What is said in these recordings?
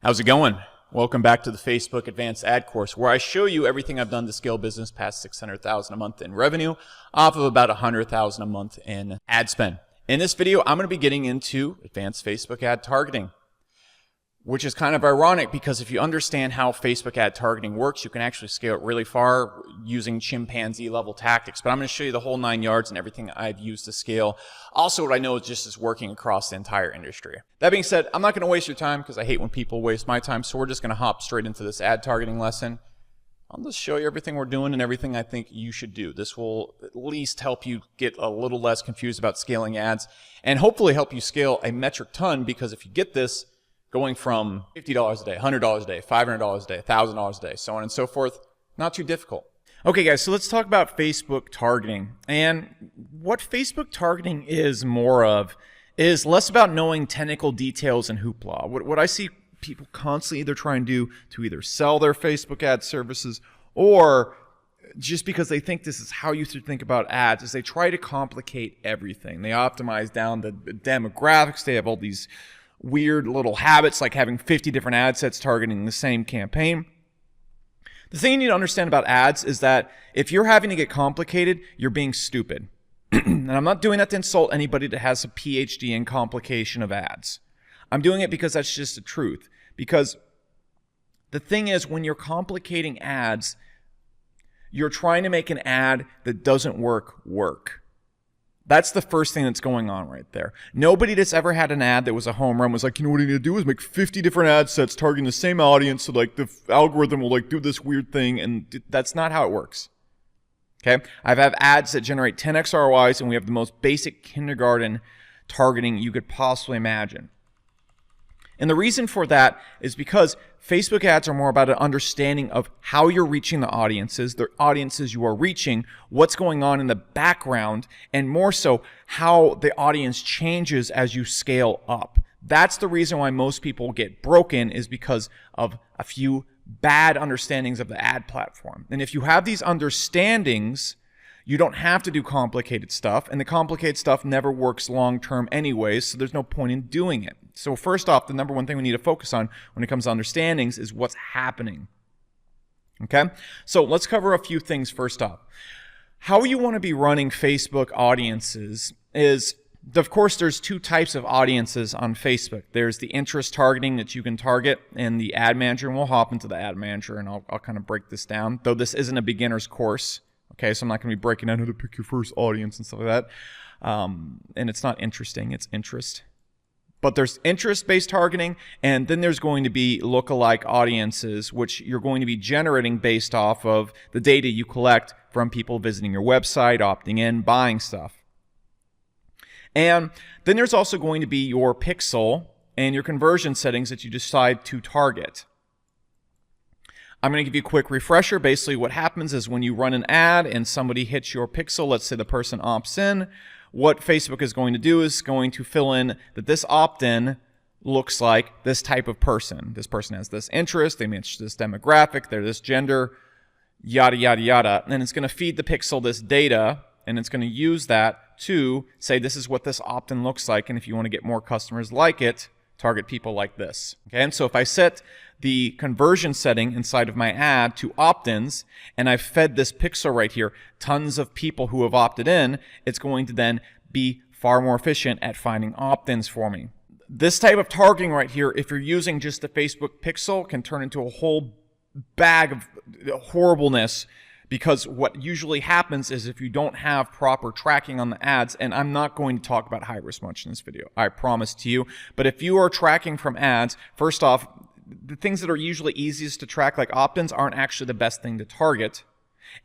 How's it going? Welcome back to the Facebook Advanced Ad course, where I show you everything I've done to scale business past $600,000 a month in revenue off of about $100,000 a month in ad spend. In this video, I'm going to be getting into advanced Facebook ad targeting, which is kind of ironic because if you understand how Facebook ad targeting works, you can actually scale it really far using chimpanzee level tactics. But I'm going to show you the whole 9 yards and everything I've used to scale. Also, what I know is just is working across the entire industry. That being said, I'm not going to waste your time because I hate when people waste my time. So we're just going to hop straight into this ad targeting lesson. I'll just show you everything we're doing and everything I think you should do. This will at least help you get a little less confused about scaling ads and hopefully help you scale a metric ton, because if you get this, going from $50 a day, $100 a day, $500 a day, $1,000 a day, so on and so forth, not too difficult. Okay guys, so let's talk about Facebook targeting. And what Facebook targeting is more of is less about knowing technical details and hoopla. What I see people constantly either try and do to either sell their Facebook ad services or just because they think this is how you should think about ads is they try to complicate everything. They optimize down the demographics. They have all these weird little habits like having 50 different ad sets targeting the same campaign. The thing you need to understand about ads is that if you're having to get complicated, you're being stupid. And I'm not doing that to insult anybody that has a PhD in complication of ads. I'm doing it because that's just the truth. Because the thing is, when you're complicating ads, you're trying to make an ad that doesn't work. That's the first thing that's going on right there. Nobody that's ever had an ad that was a home run was like, you know what you need to do is make 50 different ad sets targeting the same audience, so like the algorithm will like do this weird thing, and that's not how it works. Okay? I've had ads that generate 10x ROIs, and we have the most basic kindergarten targeting you could possibly imagine. And the reason for that is because Facebook ads are more about an understanding of how you're reaching the audiences you are reaching, what's going on in the background, and more so how the audience changes as you scale up. That's the reason why most people get broken, is because of a few bad understandings of the ad platform. And if you have these understandings, you don't have to do complicated stuff, and the complicated stuff never works long-term anyways, so there's no point in doing it. So first off, the number one thing we need to focus on when it comes to understandings is what's happening. Okay? So let's cover a few things first off. How you want to be running Facebook audiences is, of course, there's two types of audiences on Facebook. There's the interest targeting that you can target in the ad manager, and we'll hop into the ad manager and I'll kind of break this down, though this isn't a beginner's course. Okay, so I'm not going to be breaking down how to pick your first audience and stuff like that. And it's not interesting, it's interest. But there's interest-based targeting, and then there's going to be lookalike audiences, which you're going to be generating based off of the data you collect from people visiting your website, opting in, buying stuff. And then there's also going to be your pixel and your conversion settings that you decide to target. I'm going to give you a quick refresher. Basically, what happens is when you run an ad and somebody hits your pixel, let's say the person opts in, what Facebook is going to do is going to fill in that this opt-in looks like this type of person. This person has this interest, they match this demographic, they're this gender, yada, yada, yada. And it's going to feed the pixel this data, and it's going to use that to say this is what this opt-in looks like, and if you want to get more customers like it, target people like this. Okay, and so if I set the conversion setting inside of my ad to opt-ins, and I've fed this pixel right here tons of people who have opted in, it's going to then be far more efficient at finding opt-ins for me. This type of targeting right here, if you're using just the Facebook pixel, can turn into a whole bag of horribleness, because what usually happens is if you don't have proper tracking on the ads, and I'm not going to talk about high risk much in this video, I promise to you, but if you are tracking from ads, first off, the things that are usually easiest to track, like opt-ins, aren't actually the best thing to target.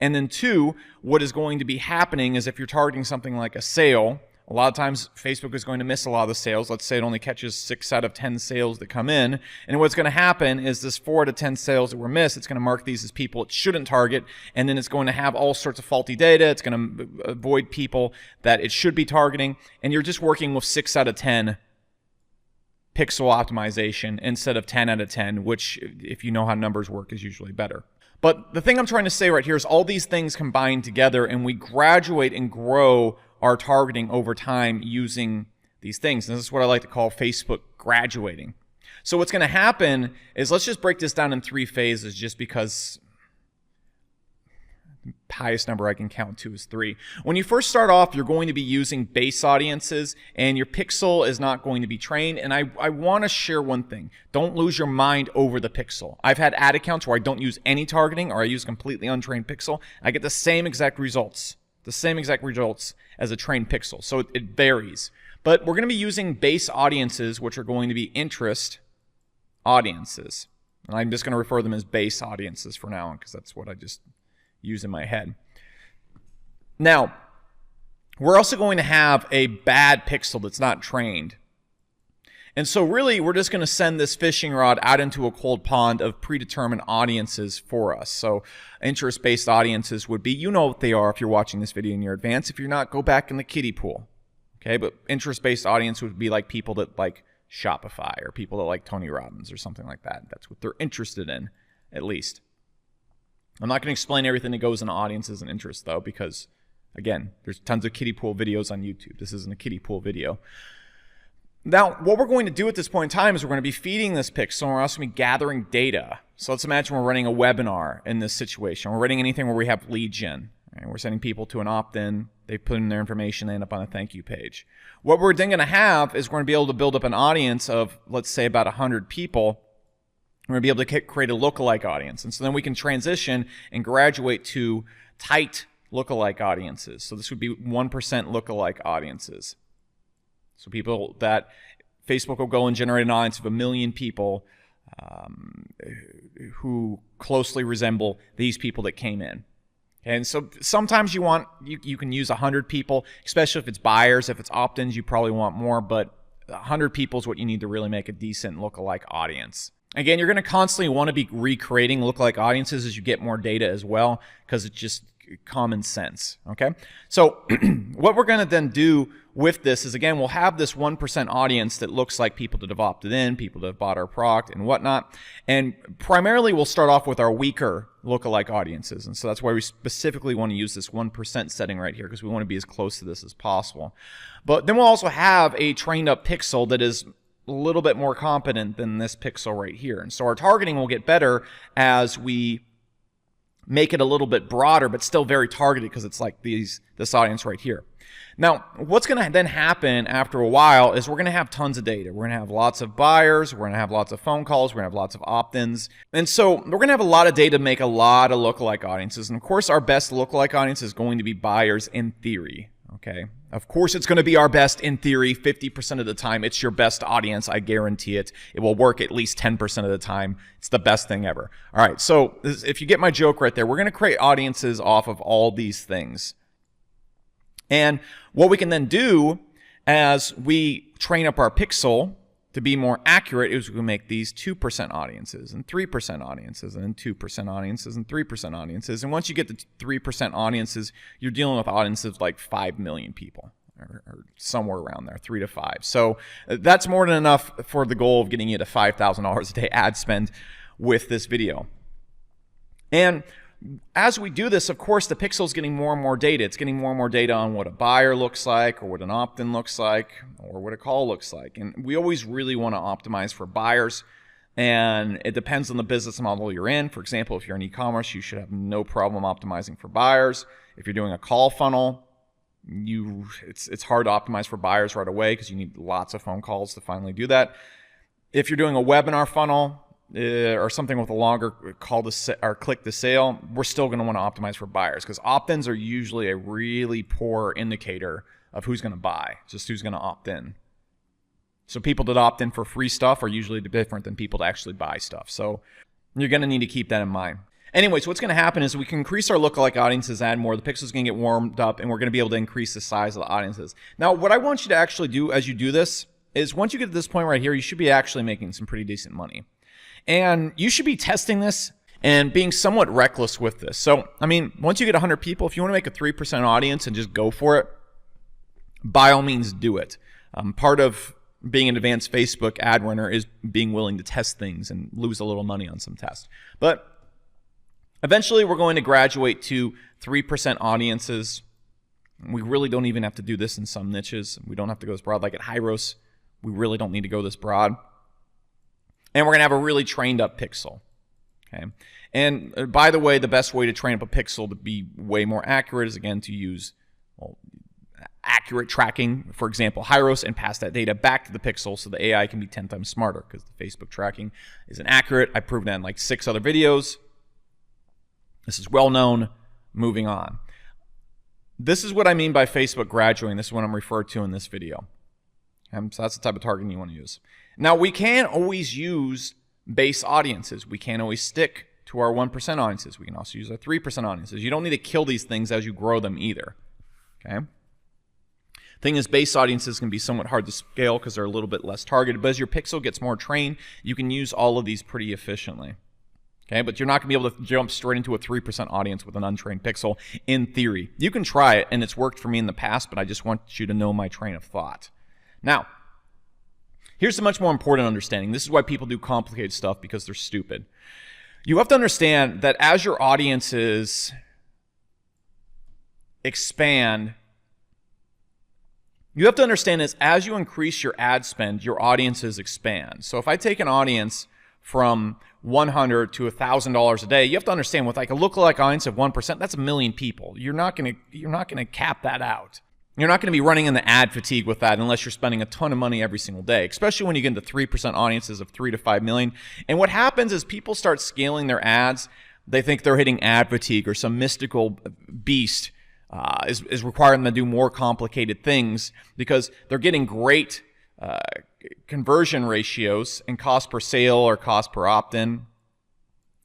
And then two, what is going to be happening is if you're targeting something like a sale, a lot of times Facebook is going to miss a lot of the sales. Let's say it only catches 6 out of 10 sales that come in. And what's going to happen is this 4 out of 10 sales that were missed, it's going to mark these as people it shouldn't target. And then it's going to have all sorts of faulty data. It's going to avoid people that it should be targeting. And you're just working with 6 out of 10 pixel optimization instead of 10 out of 10, which, if you know how numbers work, is usually better. But the thing I'm trying to say right here is all these things combine together, and we graduate and grow our targeting over time using these things. And this is what I like to call Facebook graduating. So what's going to happen is, let's just break this down in 3 phases just because the highest number I can count to is 3. When you first start off, you're going to be using base audiences, and your pixel is not going to be trained. And I want to share one thing. Don't lose your mind over the pixel. I've had ad accounts where I don't use any targeting, or I use completely untrained pixel. I get the same exact results. The same exact results as a trained pixel. So it varies. But we're going to be using base audiences, which are going to be interest audiences. And I'm just going to refer to them as base audiences for now on, because that's what I just use in my head. Now, we're also going to have a bad pixel that's not trained. And so really, we're just going to send this fishing rod out into a cold pond of predetermined audiences for us. So interest-based audiences would be, you know what they are if you're watching this video in your advance. If you're not, go back in the kiddie pool. Okay, but interest-based audience would be like people that like Shopify, or people that like Tony Robbins or something like that. That's what they're interested in, at least. I'm not going to explain everything that goes into audiences and interests, though, because, again, there's tons of kiddie pool videos on YouTube. This isn't a kiddie pool video. Now, what we're going to do at this point in time is we're going to be feeding this pixel, and we're also going to be gathering data. So let's imagine we're running a webinar in this situation. We're running anything where we have lead gen. Right? We're sending people to an opt-in. They put in their information. They end up on a thank you page. What we're then going to have is we're going to be able to build up an audience of, let's say, about 100 people. We're going to be able to create a lookalike audience. And so then we can transition and graduate to tight lookalike audiences. So this would be 1% lookalike audiences. So people that Facebook will go and generate an audience of 1 million people who closely resemble these people that came in. And so sometimes you can use 100 people, especially if it's buyers. If it's opt-ins, you probably want more, but 100 people is what you need to really make a decent lookalike audience. Again, you're going to constantly want to be recreating lookalike audiences as you get more data as well, because it's just common sense, okay? So what we're going to then do with this is, again, we'll have this 1% audience that looks like people that have opted in, people that have bought our product and whatnot. And primarily, we'll start off with our weaker lookalike audiences. And so that's why we specifically want to use this 1% setting right here, because we want to be as close to this as possible. But then we'll also have a trained up pixel that is a little bit more competent than this pixel right here. And so our targeting will get better as we make it a little bit broader, but still very targeted, because it's like this audience right here. Now, what's going to then happen after a while is we're going to have tons of data. We're going to have lots of buyers. We're going to have lots of phone calls. We're going to have lots of opt-ins. And so we're going to have a lot of data to make a lot of lookalike audiences. And of course, our best lookalike audience is going to be buyers in theory. Okay. Of course, it's going to be our best in theory. 50% of the time, it's your best audience. I guarantee it. It will work at least 10% of the time. It's the best thing ever. All right. So if you get my joke right there, we're going to create audiences off of all these things. And what we can then do as we train up our pixel to be more accurate is we can make these 2% audiences and 3% audiences and 2% audiences and 3% audiences. And once you get to 3% audiences, you're dealing with audiences like 5 million people or somewhere around there, 3 to 5. So that's more than enough for the goal of getting you to $5,000 a day ad spend with this video. And as we do this, of course, the pixel is getting more and more data. It's getting more and more data on what a buyer looks like, or what an opt-in looks like, or what a call looks like. And we always really want to optimize for buyers. And it depends on the business model you're in. For example, if you're in e-commerce, you should have no problem optimizing for buyers. If you're doing a call funnel, it's hard to optimize for buyers right away, because you need lots of phone calls to finally do that. If you're doing a webinar funnel, or something with a longer call to or click to sale, we're still going to want to optimize for buyers, because opt-ins are usually a really poor indicator of who's going to buy, just who's going to opt in. So people that opt in for free stuff are usually different than people that actually buy stuff. So you're going to need to keep that in mind. Anyways, what's going to happen is we can increase our lookalike audiences, add more. The pixel's going to get warmed up, and we're going to be able to increase the size of the audiences. Now, what I want you to actually do as you do this is, once you get to this point right here, you should be actually making some pretty decent money. And you should be testing this and being somewhat reckless with this. So, I mean, once you get 100 people, if you want to make a 3% audience and just go for it, by all means do it. Part of being an advanced Facebook ad runner is being willing to test things and lose a little money on some tests. But eventually, we're going to graduate to 3% audiences. We really don't even have to do this in some niches. We don't have to go this broad. Like at Hyros, we really don't need to go this broad. And we're going to have a really trained up pixel. Okay. And by the way, the best way to train up a pixel to be way more accurate is, again, to use accurate tracking, for example, Hyros, and pass that data back to the pixel so the AI can be 10 times smarter, because the Facebook tracking isn't accurate. I proved that in like 6 other videos. This is well known. Moving on. This is what I mean by Facebook graduating. This is what I'm referred to in this video. So that's the type of targeting you want to use. Now, we can't always use base audiences. We can't always stick to our 1% audiences. We can also use our 3% audiences. You don't need to kill these things as you grow them either. Okay? Thing is, base audiences can be somewhat hard to scale because they're a little bit less targeted. But as your pixel gets more trained, you can use all of these pretty efficiently. Okay, but you're not going to be able to jump straight into a 3% audience with an untrained pixel in theory. You can try it, and it's worked for me in the past, but I just want you to know my train of thought. Now, here's the much more important understanding. This is why people do complicated stuff, because they're stupid. You have to understand that as your audiences expand, you have to understand is as you increase your ad spend, your audiences expand. So if I take an audience from $100 to $1,000 a day, you have to understand with like a lookalike audience of 1%, that's 1 million people. You're not gonna cap that out. You're not going to be running in the ad fatigue with that unless you're spending a ton of money every single day, especially when you get into 3% audiences of 3 to 5 million. And what happens is people start scaling their ads. They think they're hitting ad fatigue, or some mystical beast is requiring them to do more complicated things, because they're getting great conversion ratios and cost per sale or cost per opt-in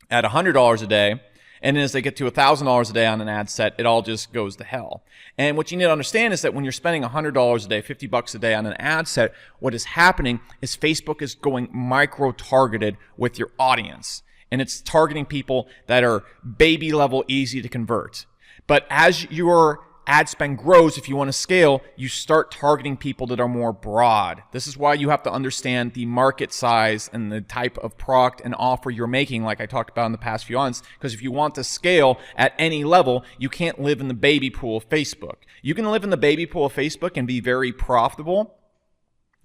at $100 a day. And then as they get to $1,000 a day on an ad set, it all just goes to hell. And what you need to understand is that when you're spending $100 a day, $50 a day on an ad set, what is happening is Facebook is going micro-targeted with your audience. And it's targeting people that are baby level easy to convert. But as your ad spend grows, if you want to scale, you start targeting people that are more broad. This is why you have to understand the market size and the type of product and offer you're making, like I talked about in the past few months, because if you want to scale at any level, you can't live in the baby pool of Facebook. You can live in the baby pool of Facebook and be very profitable,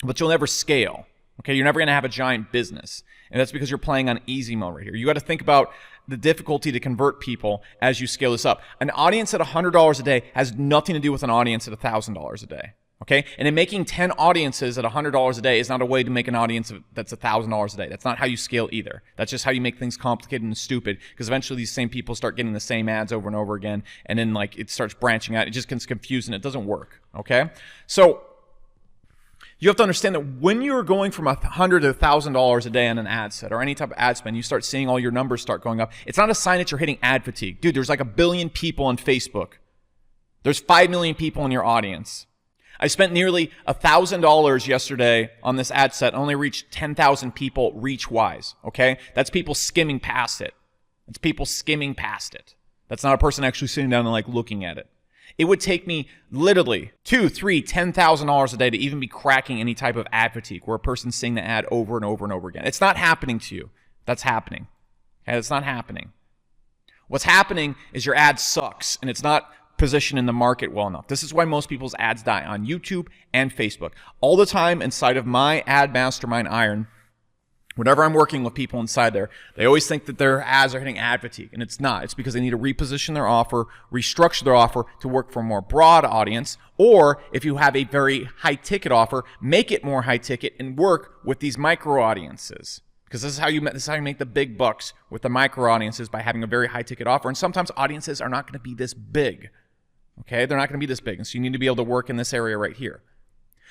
but you'll never scale. Okay, you're never going to have a giant business. And that's because you're playing on easy mode right here. You got to think about the difficulty to convert people as you scale this up. An audience at $100 a day has nothing to do with an audience at $1,000 a day. Okay? And in making 10 audiences at $100 a day is not a way to make an audience that's $1,000 a day. That's not how you scale either. That's just how you make things complicated and stupid, because eventually these same people start getting the same ads over and over again, and then like it starts branching out. It just gets confusing. It doesn't work. Okay? So you have to understand that when you're going from $100 to $1,000 a day on an ad set or any type of ad spend, you start seeing all your numbers start going up. It's not a sign that you're hitting ad fatigue. Dude, there's like 1 billion people on Facebook. There's 5 million people in your audience. I spent nearly $1,000 yesterday on this ad set. I only reached 10,000 people reach-wise, okay? That's people skimming past it. That's people skimming past it. That's not a person actually sitting down and like looking at it. It would take me literally $2,000, $3,000, $10,000 a day to even be cracking any type of ad fatigue where a person's seeing the ad over and over and over again. It's not happening to you. That's happening. Okay, it's not happening. What's happening is your ad sucks and it's not positioned in the market well enough. This is why most people's ads die on YouTube and Facebook. All the time inside of my ad mastermind iron, whenever I'm working with people inside there, they always think that their ads are hitting ad fatigue, and it's not. It's because they need to reposition their offer, restructure their offer to work for a more broad audience, or if you have a very high-ticket offer, make it more high-ticket and work with these micro-audiences. Because this is how you make the big bucks with the micro-audiences, by having a very high-ticket offer. And sometimes audiences are not going to be this big. Okay? They're not going to be this big, and so you need to be able to work in this area right here.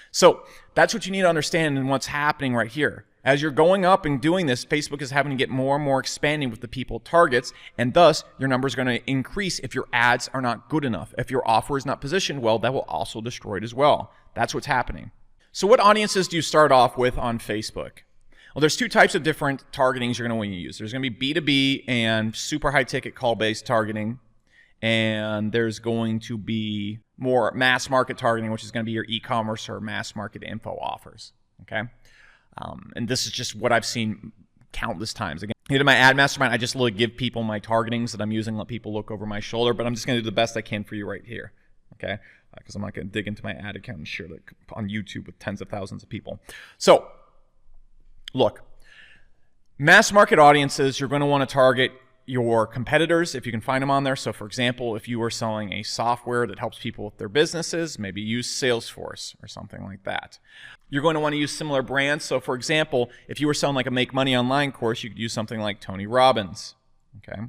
So that's what you need to understand and what's happening right here. As you're going up and doing this, Facebook is having to get more and more expanding with the people it targets, and thus your numbers are going to increase if your ads are not good enough. If your offer is not positioned well, that will also destroy it as well. That's what's happening. So what audiences do you start off with on Facebook? Well, there's 2 types of different targetings you're going to want to use. There's going to be B2B and super high-ticket call-based targeting, and there's going to be more mass market targeting, which is going to be your e-commerce or mass market info offers. Okay? And this is just what I've seen countless times. Again, in my ad mastermind, I just literally give people my targetings that I'm using, let people look over my shoulder, but I'm just going to do the best I can for you right here, okay? Because I'm not going to dig into my ad account and share it on YouTube with tens of thousands of people. So, look, Mass market audiences, you're going to want to target your competitors if you can find them on there. So for example, if you are selling a software that helps people with their businesses, maybe use Salesforce or something like that. You're going to want to use similar brands. So for example, if you were selling like a Make Money Online course, you could use something like Tony Robbins. Okay.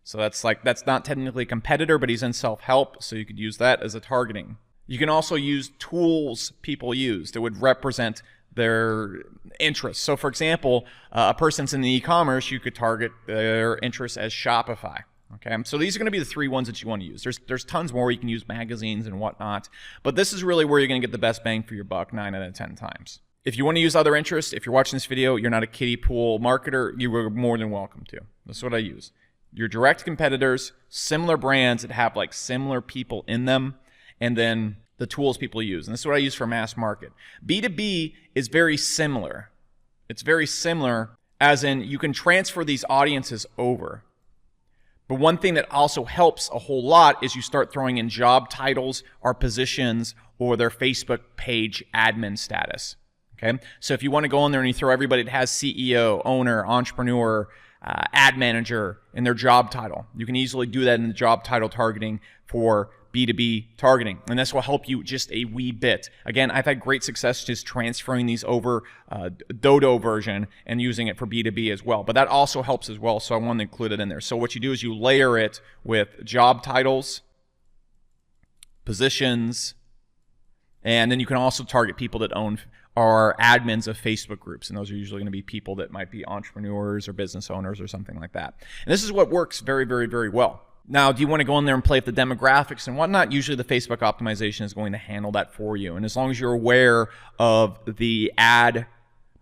So that's not technically a competitor, but he's in self-help. So you could use that as a targeting. You can also use tools people use that would represent their interests. So for example, a person's in the e-commerce, you could target their interests as Shopify. Okay, so these are going to be the 3 ones that you want to use. There's tons more. You can use magazines and whatnot, but this is really where you're going to get the best bang for your buck 9 out of 10 times. If you want to use other interests, if you're watching this video, you're not a kiddie pool marketer, you are more than welcome to. That's what I use. Your direct competitors, similar brands that have like similar people in them, and then the tools people use. And this is what I use for mass market. B2B is very similar. It's very similar as in you can transfer these audiences over. But one thing that also helps a whole lot is you start throwing in job titles or positions or their Facebook page admin status. Okay, so if you want to go in there and you throw everybody that has CEO, owner, entrepreneur, ad manager in their job title, you can easily do that in the job title targeting for B2B targeting, and this will help you just a wee bit. Again, I've had great success just transferring these over Dodo version and using it for B2B as well, but that also helps as well, so I want to include it in there. So what you do is you layer it with job titles, positions, and then you can also target people that own or admins of Facebook groups, and those are usually going to be people that might be entrepreneurs or business owners or something like that. And this is what works very, very, very well. Now, do you want to go in there and play with the demographics and whatnot? Usually the Facebook optimization is going to handle that for you. And as long as you're aware of the ad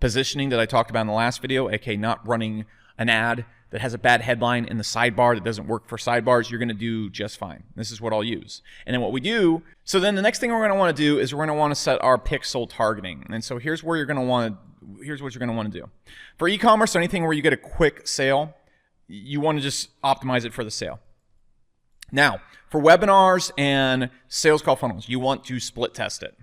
positioning that I talked about in the last video, aka not running an ad that has a bad headline in the sidebar that doesn't work for sidebars, you're going to do just fine. This is what I'll use. And then what we do, so then the next thing we're going to want to do is we're going to want to set our pixel targeting. And so here's where you're going to want to, here's what you're going to want to do. For e-commerce or anything where you get a quick sale, you want to just optimize it for the sale. Now, for webinars and sales call funnels, you want to split test it.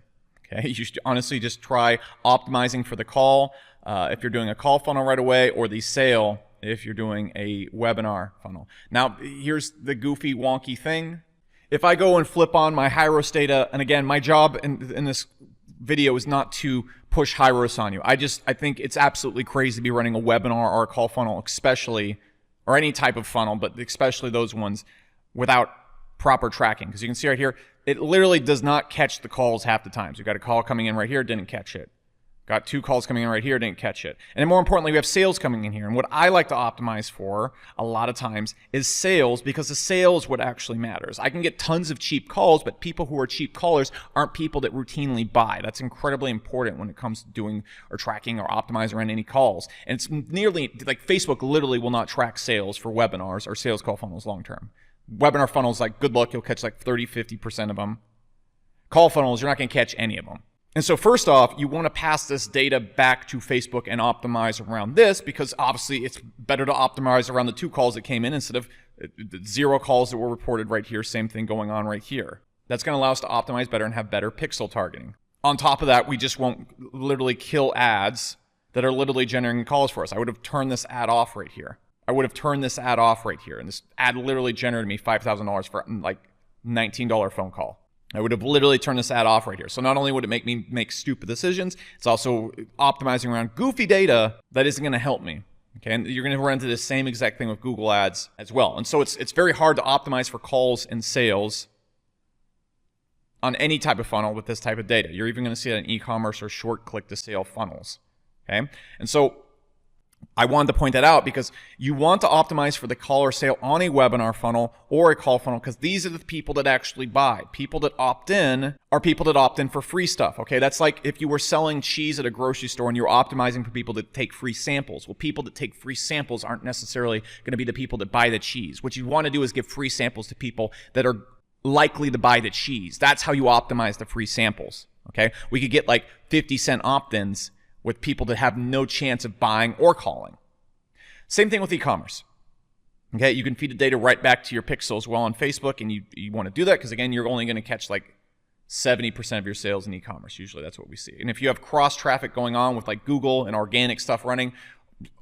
Okay, you should honestly just try optimizing for the call if you're doing a call funnel right away, or the sale if you're doing a webinar funnel. Now, here's the goofy, wonky thing. If I go and flip on my Hyros data, and again, my job in this video is not to push Hyros on you. I think it's absolutely crazy to be running a webinar or a call funnel, especially, or any type of funnel, but especially those ones, without proper tracking. Because you can see right here, it literally does not catch the calls half the time. So you've got a call coming in right here, didn't catch it. Got 2 calls coming in right here, didn't catch it. And then more importantly, we have sales coming in here. And what I like to optimize for a lot of times is sales, because the sales what actually matters. I can get tons of cheap calls, but people who are cheap callers aren't people that routinely buy. That's incredibly important when it comes to doing or tracking or optimizing around any calls. And it's nearly like Facebook literally will not track sales for webinars or sales call funnels long term. Webinar funnels, like good luck, you'll catch like 30-50% of them. Call funnels, you're not going to catch any of them. And so first off, you want to pass this data back to Facebook and optimize around this, because obviously it's better to optimize around the 2 calls that came in instead of 0 calls that were reported right here. Same thing going on right here. That's going to allow us to optimize better and have better pixel targeting. On top of that, we just won't literally kill ads that are literally generating calls for us. I would have turned this ad off right here. And this ad literally generated me $5,000 for like $19 phone call. I would have literally turned this ad off right here. So not only would it make me make stupid decisions, it's also optimizing around goofy data that isn't going to help me. Okay, and you're going to run into the same exact thing with Google Ads as well. And so it's very hard to optimize for calls and sales on any type of funnel with this type of data. You're even going to see it in e-commerce or short click to sale funnels. Okay, and so I wanted to point that out because you want to optimize for the call or sale on a webinar funnel or a call funnel, because these are the people that actually buy. People that opt in are people that opt in for free stuff. Okay, that's like if you were selling cheese at a grocery store and you're optimizing for people that take free samples. Well, people that take free samples aren't necessarily going to be the people that buy the cheese. What you want to do is give free samples to people that are likely to buy the cheese. That's how you optimize the free samples. Okay, we could get like 50-cent opt-ins with people that have no chance of buying or calling. Same thing with e-commerce. Okay, you can feed the data right back to your pixel as well on Facebook, and you want to do that because, again, you're only going to catch like 70% of your sales in e-commerce. Usually that's what we see. And if you have cross traffic going on with like Google and organic stuff running,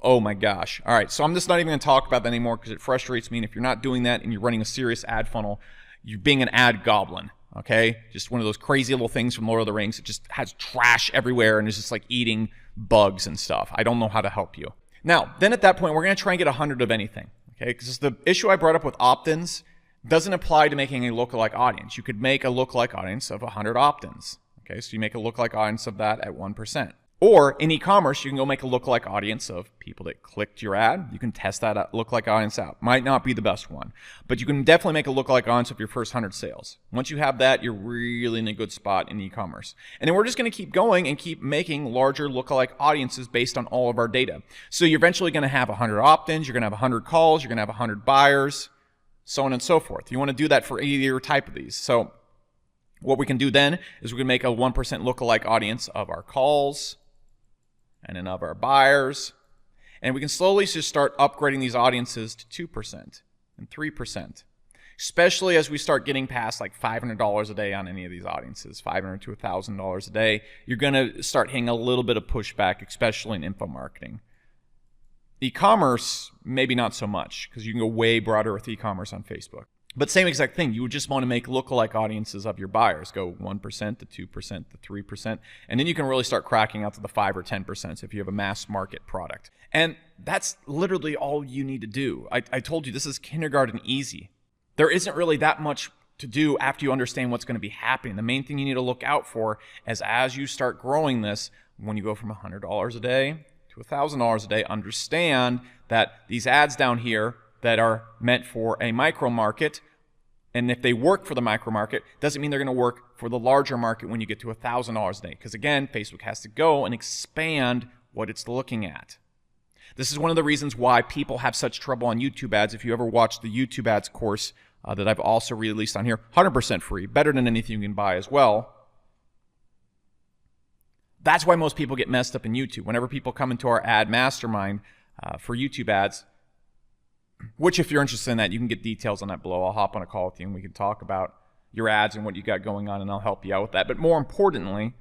Oh my gosh. All right, so I'm just not even gonna talk about that anymore because it frustrates me. And if you're not doing that and you're running a serious ad funnel, you're being an ad goblin, okay? Just one of those crazy little things from Lord of the Rings. It just has trash everywhere and is just like eating bugs and stuff. I don't know how to help you. Now, then at that point, we're gonna try and get 100 of anything, okay? Because the issue I brought up with opt-ins doesn't apply to making a lookalike audience. You could make a lookalike audience of 100 opt-ins, okay? So you make a lookalike audience of that at 1%. Or in e-commerce, you can go make a lookalike audience of people that clicked your ad. You can test that lookalike audience out. Might not be the best one, but you can definitely make a lookalike audience of your first 100 sales. Once you have that, you're really in a good spot in e-commerce. And then we're just going to keep going and keep making larger lookalike audiences based on all of our data. So you're eventually going to have 100 opt-ins, you're going to have 100 calls, you're going to have 100 buyers, so on and so forth. You want to do that for either type of these. So what we can do then is we can make a 1% lookalike audience of our calls, and then of our buyers. And we can slowly just start upgrading these audiences to 2% and 3%, especially as we start getting past like $500 a day on any of these audiences, $500 to $1,000 a day. You're going to start hitting a little bit of pushback, especially in info marketing. E-commerce, maybe not so much, because you can go way broader with e-commerce on Facebook. But same exact thing. You would just want to make lookalike audiences of your buyers. Go 1% to 2% to 3%. And then you can really start cracking out to the 5 or 10% if you have a mass market product. And that's literally all you need to do. I told you this is kindergarten easy. There isn't really that much to do after you understand what's going to be happening. The main thing you need to look out for is as you start growing this, when you go from $100 a day to $1,000 a day, understand that these ads down here that are meant for a micro market, and if they work for the micro market, doesn't mean they're going to work for the larger market when you get to $1,000 a day. Because again, Facebook has to go and expand what it's looking at. This is one of the reasons why people have such trouble on YouTube ads. If you ever watched the YouTube ads course that I've also released on here, 100% free, better than anything you can buy as well. That's why most people get messed up in YouTube. Whenever people come into our ad mastermind for YouTube ads, which if you're interested in that, you can get details on that below. I'll hop on a call with you and we can talk about your ads and what you got going on, and I'll help you out with that. But more importantly,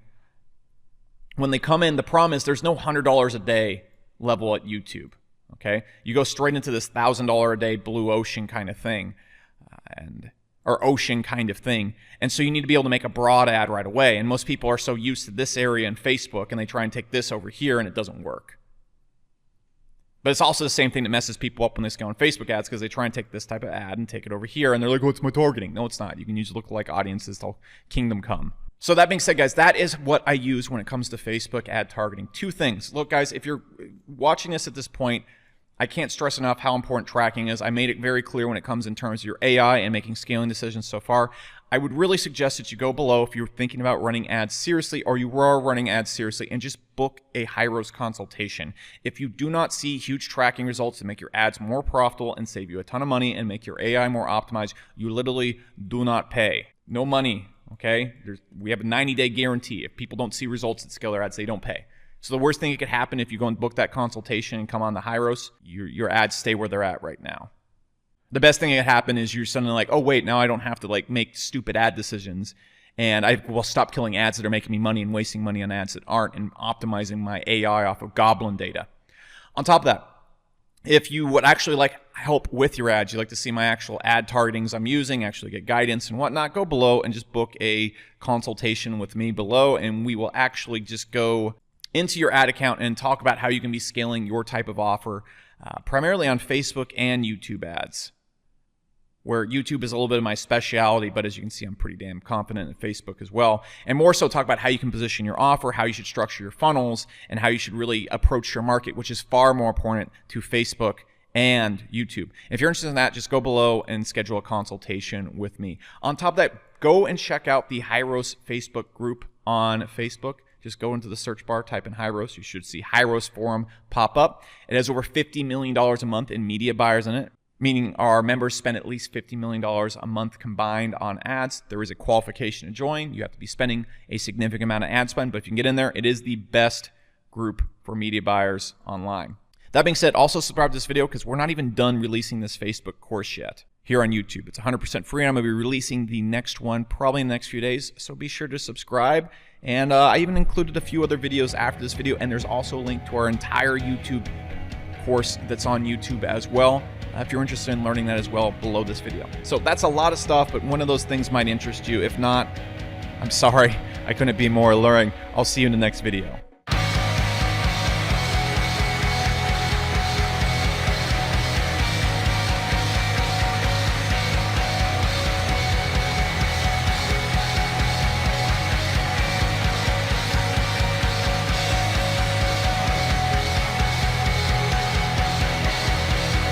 when they come in, the problem is there's no $100 a day level at YouTube, okay? You go straight into this $1,000 a day blue ocean kind of thing, or ocean kind of thing. And so you need to be able to make a broad ad right away. And most people are so used to this area in Facebook, and they try and take this over here, and it doesn't work. But it's also the same thing that messes people up when they scale on Facebook ads, because they try and take this type of ad and take it over here, and they're like, what's my targeting? No, it's not. You can use lookalike audiences till kingdom come. So that being said, guys, that is what I use when it comes to Facebook ad targeting. 2 things. Look, guys, if you're watching this at this point, I can't stress enough how important tracking is. I made it very clear when it comes in terms of your AI and making scaling decisions so far. I would really suggest that you go below if you're thinking about running ads seriously, or you are running ads seriously, and just book a high-ros consultation. If you do not see huge tracking results to make your ads more profitable and save you a ton of money and make your AI more optimized, you literally do not pay. No money, okay? We have a 90-day guarantee. If people don't see results that scale their ads, they don't pay. So the worst thing that could happen if you go and book that consultation and come on the high-ros, your ads stay where they're at right now. The best thing that could happen is you're suddenly like, oh wait, now I don't have to like make stupid ad decisions, and I will stop killing ads that are making me money and wasting money on ads that aren't, and optimizing my AI off of goblin data. On top of that, if you would actually like help with your ads, you like to see my actual ad targetings I'm using, actually get guidance and whatnot, go below and just book a consultation with me below, and we will actually just go into your ad account and talk about how you can be scaling your type of offer, primarily on Facebook and YouTube ads, where YouTube is a little bit of my specialty, but as you can see, I'm pretty damn confident in Facebook as well. And more so talk about how you can position your offer, how you should structure your funnels, and how you should really approach your market, which is far more important to Facebook and YouTube. If you're interested in that, just go below and schedule a consultation with me. On top of that, go and check out the High-Ros Facebook group on Facebook. Just go into the search bar, type in High-Ros. You should see High-Ros Forum pop up. It has over $50 million a month in media buyers in it, meaning our members spend at least $50 million a month combined on ads. There is a qualification to join. You have to be spending a significant amount of ad spend, but if you can get in there, it is the best group for media buyers online. That being said, also subscribe to this video because we're not even done releasing this Facebook course yet here on YouTube. It's 100% free, and I'm going to be releasing the next one probably in the next few days, so be sure to subscribe. And I even included a few other videos after this video, and there's also a link to our entire YouTube course that's on YouTube as well. If you're interested in learning that as well, below this video. So that's a lot of stuff, but one of those things might interest you. If not, I'm sorry, I couldn't be more alluring. I'll see you in the next video.